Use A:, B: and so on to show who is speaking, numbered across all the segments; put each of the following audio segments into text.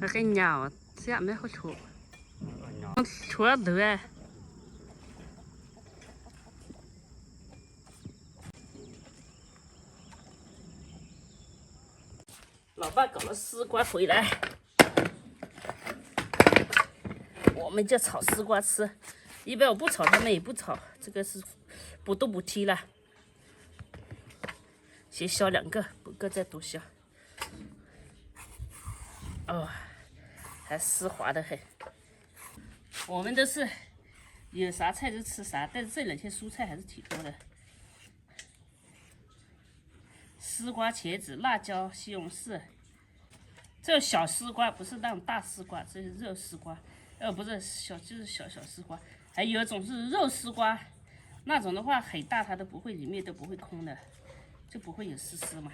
A: 那个鸟这样没好吃，吃了头哎。老爸搞了丝瓜回来，我们就炒丝瓜吃。一般我不炒，他们也不炒，这个是不都不提了。先削2个，不够再多削。哦，还丝滑的很。我们都是有啥菜就吃啥，但是这2天蔬菜还是挺多的。丝瓜、茄子、辣椒、西红柿。这小丝瓜不是那种大丝瓜，这是肉丝瓜，不是小，就是小丝瓜。还有一种是肉丝瓜，那种的话很大，它都不会，里面都不会空的，就不会有丝丝嘛。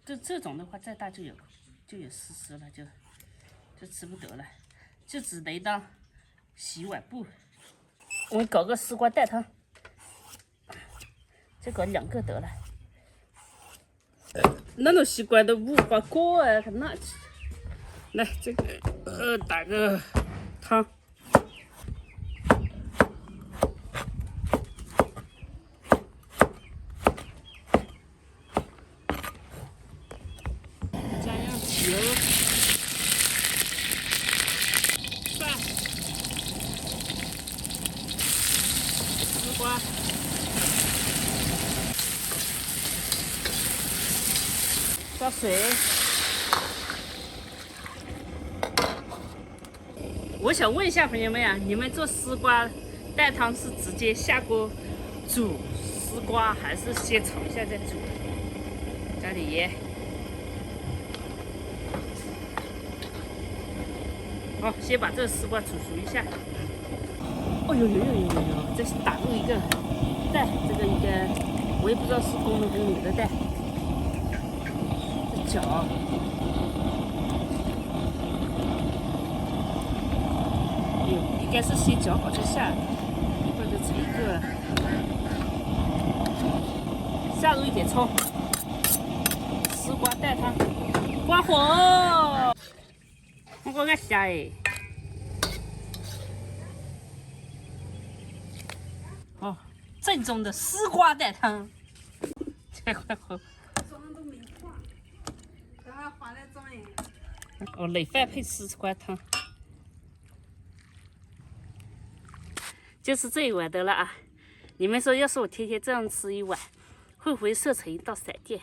A: 这种的话再大就有丝丝了，就吃不得了，就只能当洗碗布。我们搞个丝瓜蛋汤，就搞2个得了。那种西瓜都无法过啊，它哪去？来，这个打个汤。加上油、蒜、丝瓜。加水。我想问一下朋友们呀，你们做丝瓜蛋汤是直接下锅煮丝瓜，还是先炒一下再煮？加点盐。好，先把这个丝瓜煮熟一下。哦呦，这是打入一个蛋，这个应该我也不知道是公的还是母的蛋。搅，应该是先搅好再下，或者这一个下入一点葱，丝瓜蛋汤，关火，我个虾哎，哦，正宗的丝瓜蛋汤，快火。哦，累饭配丝瓜汤，就是这一碗的了啊！你们说，要是我天天这样吃一碗，会不会瘦成一道闪电？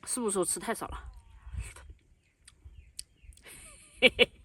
A: 是不是我吃太少了？嘿嘿。